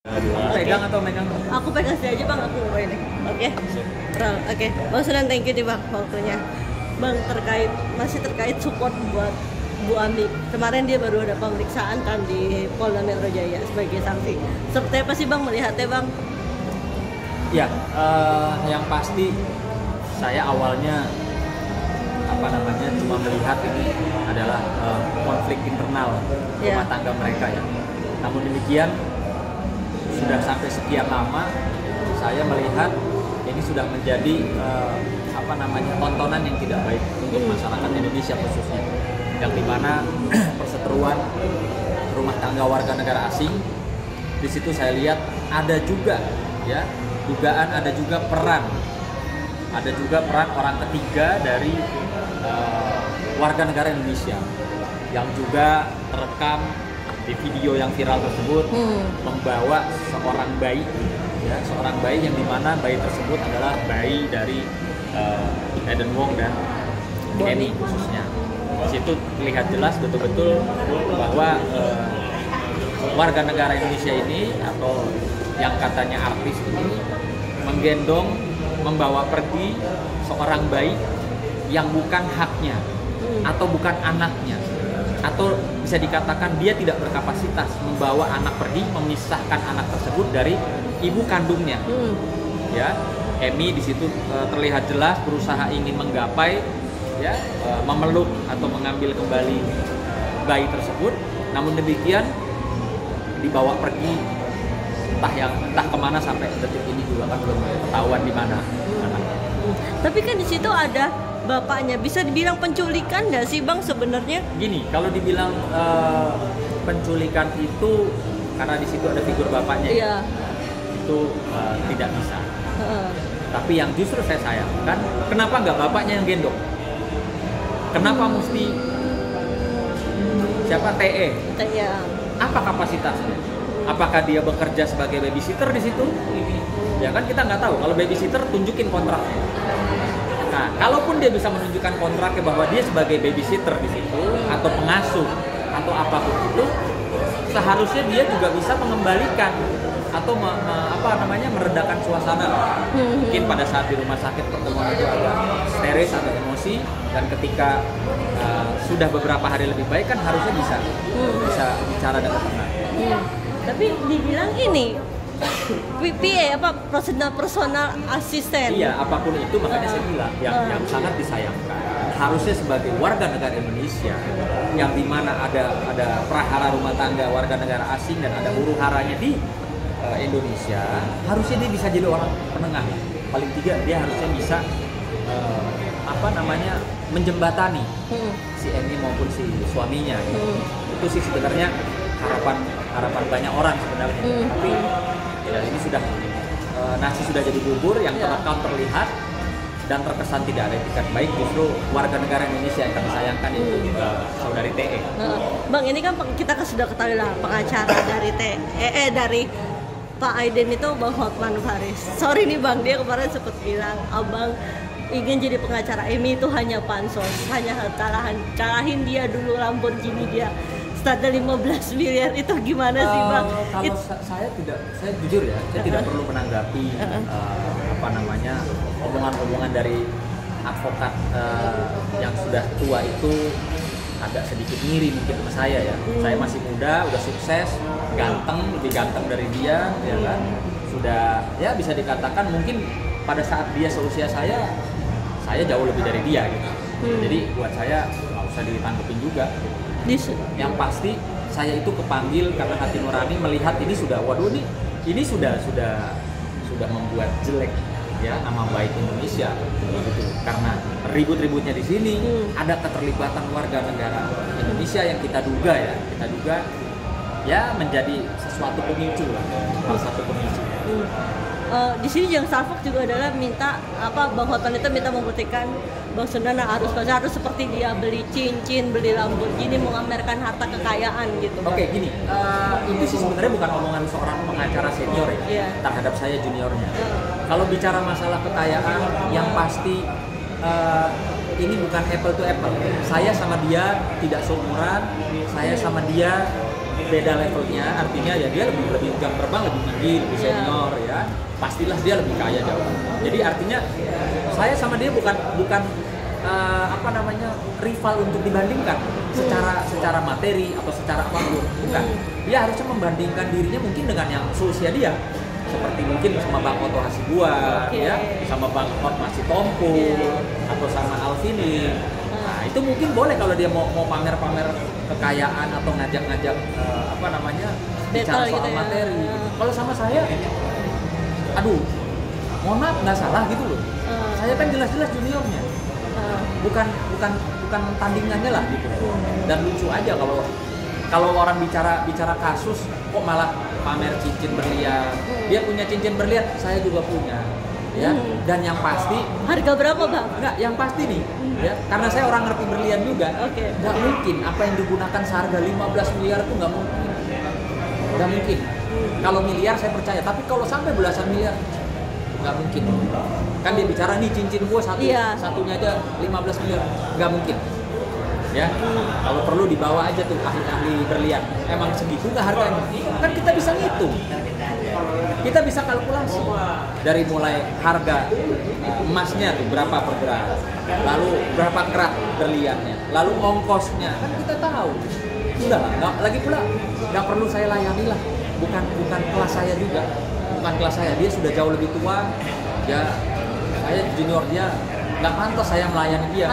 Pegang atau megang? Aku pegang sini aja bang, aku mau ini. Oke. Oke. Bang Sunan, thank you nih bang waktunya. Bang, masih terkait support buat Bu Ami. Kemarin dia baru ada pemeriksaan kan di Polda Metro Jaya sebagai saksi. Seperti apa sih bang melihatnya bang? Ya, yang pasti saya awalnya cuma melihat ini adalah konflik internal rumah tangga mereka ya. Namun demikian sudah sampai sekian lama saya melihat ini sudah menjadi tontonan yang tidak baik untuk masyarakat Indonesia khususnya, yang dimana perseteruan rumah tangga warga negara asing di situ saya lihat ada juga ya dugaan, ada juga peran orang ketiga dari warga negara Indonesia yang juga terekam di video yang viral tersebut membawa seorang bayi yang dimana bayi tersebut adalah bayi dari Eden Wong dan Eni khususnya. Di situ terlihat jelas betul-betul bahwa warga negara Indonesia ini atau yang katanya artis ini menggendong, membawa pergi seorang bayi yang bukan haknya atau bukan anaknya, atau bisa dikatakan dia tidak berkapasitas membawa anak pergi, memisahkan anak tersebut dari ibu kandungnya. Ya, Emi di situ terlihat jelas berusaha ingin menggapai, ya, memeluk atau mengambil kembali bayi tersebut. Namun demikian dibawa pergi entah kemana sampai detik ini juga kan belum ketahuan di mana. Tapi kan di situ ada bapaknya, bisa dibilang penculikan nggak sih bang sebenarnya? Gini, kalau dibilang penculikan itu karena di situ ada figur bapaknya, iya. Itu tidak bisa. Tapi yang justru saya sayangkan, kenapa nggak bapaknya yang gendong? Kenapa mesti siapa TE? Apa kapasitasnya? Apakah dia bekerja sebagai babysitter di situ? Ya kan kita nggak tahu. Kalau babysitter tunjukin kontraknya. Nah, kalaupun dia bisa menunjukkan kontraknya bahwa dia sebagai babysitter di situ atau pengasuh atau apapun itu, seharusnya dia juga bisa mengembalikan atau meredakan suasana. Mungkin pada saat di rumah sakit pertemuan itu agak histeris atau emosi, dan ketika sudah beberapa hari lebih baik kan harusnya bisa bicara dengan tenang. Tapi dibilang ini PA personal asisten. Iya, apapun itu makanya saya bilang yang sangat disayangkan. Harusnya sebagai warga negara Indonesia yang dimana ada prahara rumah tangga warga negara asing dan ada huru haranya di Indonesia, harusnya dia bisa jadi orang penengah. Paling tidak dia harusnya bisa menjembatani si Eni maupun si suaminya. Itu sih sebenarnya harapan banyak orang sebenarnya. Tapi ya ini sudah nasi sudah jadi bubur, yang terekam terlihat dan terkesan tidak ada etikat baik. Justru warga negara Indonesia yang kami sayangkan itu saudari TE. Bang, ini kan kita sudah ketahui lah pengacara dari dari Pak Aiden itu Bang Hotman Paris. Sorry nih Bang, dia kemarin sempat bilang abang ingin jadi pengacara Emi itu hanya pansos, hanya calahin dia dulu Lamborghini dia startnya 15 miliar. Itu gimana sih Bang? Kalau saya jujur ya, saya tidak perlu menanggapi omongan-omongan dari advokat yang sudah tua itu. Agak sedikit ngiri mungkin sama saya ya. Saya masih muda, udah sukses, lebih ganteng dari dia, ya kan. Sudah ya bisa dikatakan mungkin pada saat dia seusia saya jauh lebih dari dia gitu. Jadi buat saya nggak usah ditanggepin juga. Yang pasti saya itu kepanggil karena hati nurani melihat ini sudah membuat jelek ya nama baik Indonesia gitu. Karena ribut-ributnya di sini ada keterlibatan warga negara Indonesia yang kita duga ya menjadi sesuatu pemicu lah, salah satu pemicu. Di sini yang Salfok juga adalah minta Bang Hotman itu minta membuktikan Bang Sunan harus seperti dia beli cincin, beli Lamborghini, mengamerkan harta kekayaan gitu. Oke, gini, itu sih sebenarnya bukan omongan seorang pengacara senior ya terhadap saya juniornya. Kalau bicara masalah kekayaan, yang pasti ini bukan apple to apple. Saya sama dia tidak seumuran, saya sama dia beda levelnya, artinya ya dia lebih jam terbang lebih tinggi, lebih senior ya. Pastilah dia lebih kaya jauh. Jadi artinya saya sama dia bukan apa namanya rival untuk dibandingkan secara materi atau secara apapun, bukan. Dia harusnya membandingkan dirinya mungkin dengan yang seusia dia, seperti mungkin sama Bang Otto Hasibuan, ya, sama Bang Hotma Sitompul, atau sama Alvin Lee. Nah itu mungkin boleh kalau dia mau pamer-pamer kekayaan atau ngajak-ngajak apa namanya bicara soal gitu materi. Kalau sama saya, aduh, mohon maaf nggak salah gitu loh. Saya kan jelas-jelas juniornya. Bukan tandingannya lah gitu. Dan lucu aja kalau orang bicara kasus kok malah pamer cincin berlian. Dia punya cincin berlian, saya juga punya. Ya. Dan yang pasti harga berapa, Bang? Enggak, yang pasti nih, ya, karena saya orang ngerti berlian juga. Nggak mungkin apa yang digunakan seharga 15 miliar itu nggak mungkin. Nggak mungkin. Kalau miliar saya percaya, tapi kalau sampai belasan miliar nggak mungkin. Kan dia bicara nih cincin gua satunya aja 15 miliar, nggak mungkin. Ya, kalau perlu dibawa aja tuh ahli-ahli berlian. Emang segitu nggak harganya? Kan kita bisa ngitung, kita bisa kalkulasi dari mulai harga emasnya tuh berapa per gram, lalu berapa kerat berliannya, lalu ongkosnya, kan kita tahu. Sudah lah, lagi pula nggak perlu saya layani lah, bukan kelas saya juga. Bukan kelas saya, dia sudah jauh lebih tua, ya saya junior dia, nggak pantas saya melayani dia.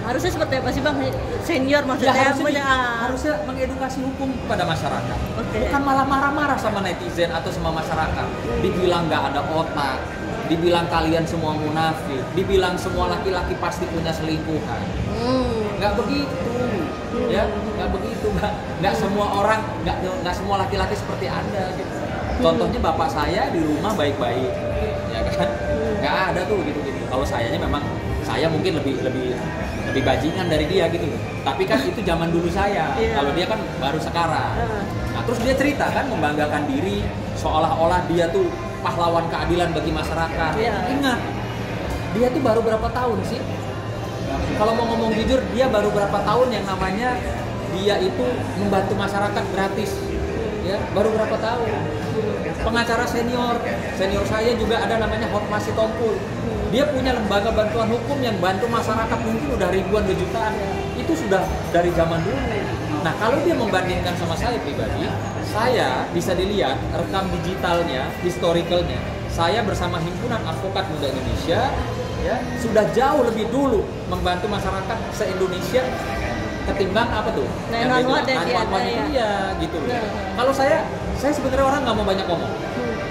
Harusnya seperti apa sih Bang? Senior maksudnya? Ya, harusnya mengedukasi hukum kepada masyarakat, bukan malah marah-marah sama netizen atau sama masyarakat. Dibilang nggak ada otak, dibilang kalian semua munafik, dibilang semua laki-laki pasti punya selingkuhan. Nggak begitu, ya nggak begitu, nggak semua orang, nggak semua laki-laki seperti Anda gitu. Contohnya bapak saya di rumah baik-baik, ya kan? Nggak ada tuh gitu-gitu. Kalau sayanya memang saya mungkin lebih bajingan dari dia gitu loh. Tapi kan itu zaman dulu saya. Kalau dia kan baru sekarang. Nah terus dia cerita kan membanggakan diri seolah-olah dia tuh pahlawan keadilan bagi masyarakat. Ingat, dia tuh baru berapa tahun sih? Kalau mau ngomong jujur, dia baru berapa tahun yang namanya dia itu membantu masyarakat gratis. Ya, baru berapa tahun. Pengacara senior saya juga ada namanya Hotma Sitompul. Dia punya lembaga bantuan hukum yang bantu masyarakat mungkin udah ribuan jutaan. Itu sudah dari zaman dulu. Nah, kalau dia membandingkan sama saya pribadi, saya bisa dilihat rekam digitalnya, historicalnya. Saya bersama Himpunan Advokat Muda Indonesia ya, sudah jauh lebih dulu membantu masyarakat se-Indonesia ketimbang apa tuh? Dia gitu loh. Kalau saya sebenarnya orang nggak mau banyak ngomong.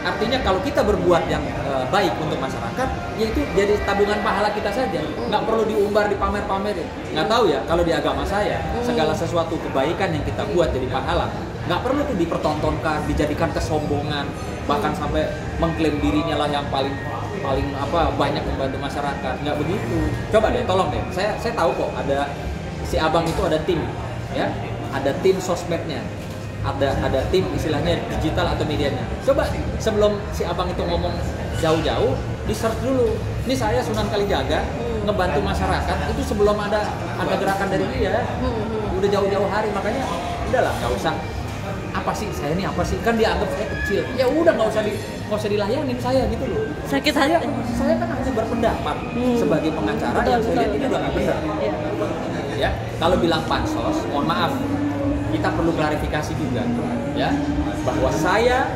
Artinya kalau kita berbuat yang baik untuk masyarakat, ya itu jadi tabungan pahala kita saja. Nggak perlu diumbar, dipamer-pamerin. Nggak tahu ya, kalau di agama saya, segala sesuatu kebaikan yang kita buat jadi pahala. Nggak perlu tuh dipertontonkan, dijadikan kesombongan, bahkan sampai mengklaim dirinya lah yang paling banyak membantu masyarakat. Nggak begitu. Coba deh, tolong deh. Saya tahu kok ada si abang itu ada tim, ya, ada tim sosmednya. Ada tim istilahnya digital atau medianya. Coba sebelum si abang itu ngomong jauh-jauh, di search dulu. Ini saya Sunan Kalijaga ngebantu masyarakat itu sebelum ada gerakan dari dia. Udah jauh-jauh hari, makanya udahlah nggak usah apa sih saya ini apa sih, kan dia anggap saya kecil. Ya udah nggak usah dilayanin saya gitu loh. Sakit hati. Saya kan hanya berpendapat sebagai pengacara yang saya lihat ini udah nggak benar. Ya kalau bilang pansos, mohon maaf. Kita perlu klarifikasi juga, ya, bahwa saya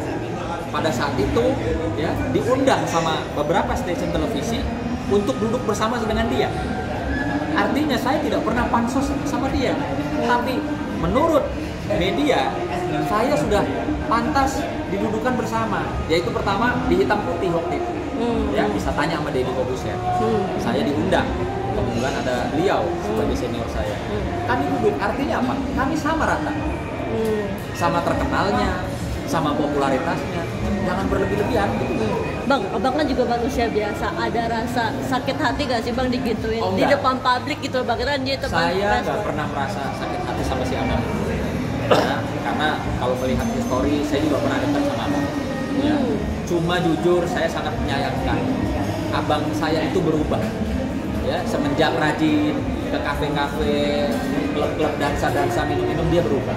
pada saat itu, ya, diundang sama beberapa stasiun televisi untuk duduk bersama dengan dia. Artinya saya tidak pernah pansos sama dia, tapi menurut media saya sudah pantas didudukan bersama. Yaitu pertama di hitam putih waktu itu, ya, bisa tanya sama Deddy Corbuzier. Saya diundang. Kebetulan ada beliau sebagai senior saya. Kami duduk, artinya apa? Kami sama rata. Sama terkenalnya, sama popularitasnya. Jangan berlebih-lebihan gitu. Bang, abang kan juga manusia biasa. Ada rasa sakit hati gak sih Bang digituin? Di depan publik gitu Bang, kan dia depan saya gak pernah merasa sakit hati sama si abang. Ya, karena kalau melihat histori, saya juga pernah dekat sama abang. Ya. Cuma jujur, saya sangat menyayangkan abang saya itu berubah. Ya, semenjak rajin ke kafe-kafe, klub-klub dansa-dansa, minum-minum, dia berubah.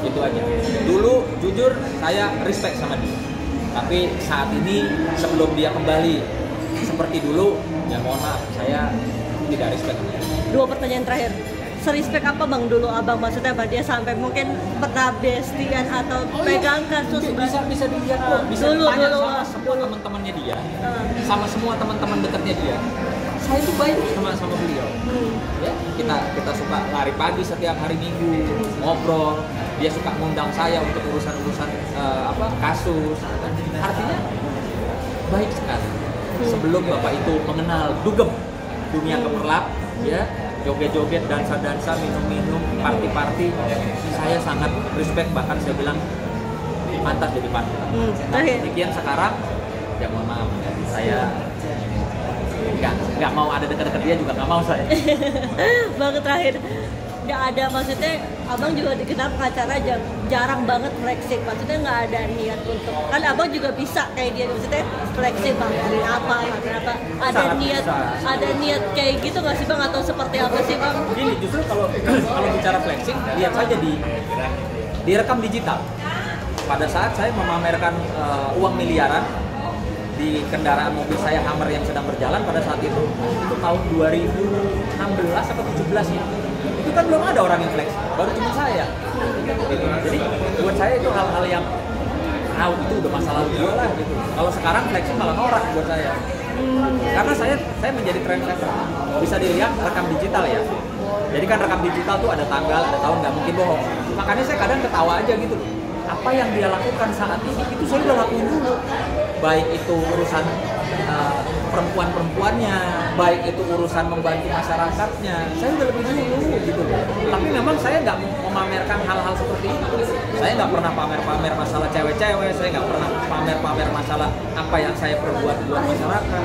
Itu aja. Dulu jujur saya respect sama dia. Tapi saat ini sebelum dia kembali seperti dulu, ya mohon maaf, saya tidak respect. 2 pertanyaan terakhir. Serespek apa bang dulu abang, maksudnya apa dia sampai mungkin pernah bestian atau pegang kasus bisa dilihat kok, bisa dulu, tanya dulu, sama semua teman-temannya dia, sama semua teman-teman dekatnya dia. Saya itu baik sama beliau. Ya, kita suka lari pagi setiap hari Minggu, ngobrol. Dia suka ngundang saya untuk urusan kasus. Artinya baik sekali. Sebelum bapak itu mengenal dugem dunia gemerlap, ya, joget-joget, dansa-dansa, minum-minum, party-party, saya sangat respect, bahkan saya bilang pantas jadi partner. Demikian sekarang, ya mohon maaf, saya nggak mau ada dekat-dekat dia juga nggak mau saya. Bang terakhir, nggak ada, maksudnya abang juga dikenal pengacara jarang banget flexing, maksudnya nggak ada niat untuk, kan abang juga bisa kayak dia, maksudnya flexing bang dari apa, ada niat kayak gitu nggak sih bang, atau seperti apa sih bang? Gini, justru kalau bicara flexing, lihat saja direkam digital. Pada saat saya memamerkan uang miliaran di kendaraan mobil saya Hummer yang sedang berjalan pada saat itu tahun 2016 atau 17 ya. Itu kan belum ada orang yang flex, baru cuma saya. Gitu. Jadi buat saya itu hal-hal yang itu udah masa lalu gue lah gitu. Kalau sekarang flexing malah norak buat saya. Karena saya menjadi trendsetter. Bisa dilihat rekam digital ya. Jadi kan rekam digital tuh ada tanggal, ada tahun, nggak mungkin bohong. Makanya saya kadang ketawa aja gitu loh. Apa yang dia lakukan saat ini itu saya udah lakuin dulu. Baik itu urusan perempuan-perempuannya, baik itu urusan membantu masyarakatnya, saya udah lebih dulu gitu. Tapi memang saya nggak memamerkan hal-hal seperti itu. Saya nggak pernah pamer-pamer masalah cewek-cewek, saya nggak pernah pamer-pamer masalah apa yang saya perbuat buat masyarakat.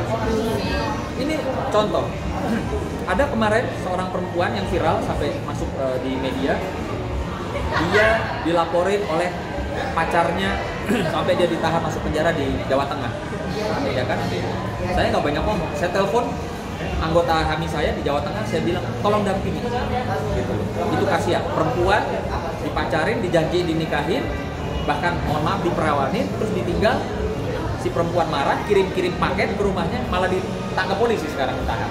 Ini contoh, ada kemarin seorang perempuan yang viral sampai masuk di media, dia dilaporin oleh pacarnya sampai dia ditahan masuk penjara di Jawa Tengah, ya kan? Saya nggak banyak ngomong, saya telepon anggota HAMI saya di Jawa Tengah, saya bilang tolong dampingi, gitu. Itu kasihan, perempuan dipacarin, dijanjiin dinikahin, bahkan mohon maaf diperawanin, terus ditinggal, si perempuan marah, kirim paket ke rumahnya, malah ditangkap polisi sekarang ditahan.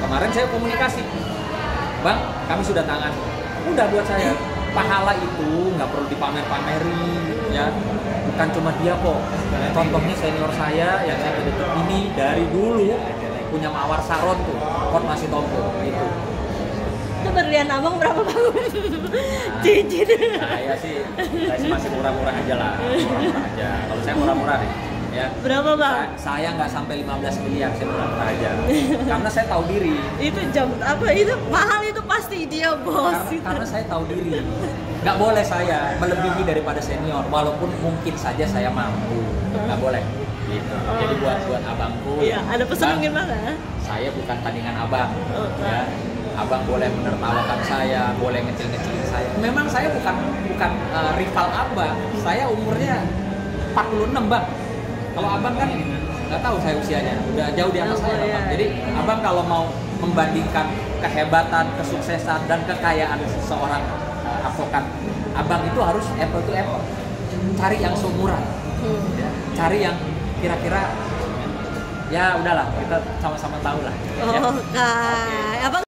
Kemarin saya komunikasi, bang, kami sudah tangan, udah buat saya. Pahala itu nggak perlu dipamer-pamerin, ya. Bukan cuma dia kok. Contohnya senior saya yang saya dekat ini dari dulu punya mawar saron tuh, kot masih tompo gitu. Itu berlian abang berapa bang? Cincin. Saya sih masih murah-murah aja lah, murah-murah aja. Kalau saya murah-murah nih. Ya. Berapa bang? Saya nggak sampai 15 miliar, saya murah-murah aja. Karena saya tahu diri. Itu jam apa? Itu mahal, itu pasti dia bos. Karena saya tahu diri. Nggak boleh saya melebihi daripada senior, walaupun mungkin saja saya mampu. Nggak boleh. Gitu. Jadi buat abangku. Iya, ada pesan gimana? Saya bukan tandingan abang. Ya. Abang boleh menertawakan saya, boleh ngecil-ngecilin saya. Memang saya bukan rival abang. Saya umurnya 46 bang. Kalau abang kan nggak tahu saya usianya, udah jauh di atas saya abang. Jadi abang kalau mau membandingkan kehebatan, kesuksesan dan kekayaan seorang advokat, abang itu harus apple to apple. Cari yang seumuran, ya. Cari yang kira-kira ya udahlah kita sama-sama tahu lah. Oh, ya. Abang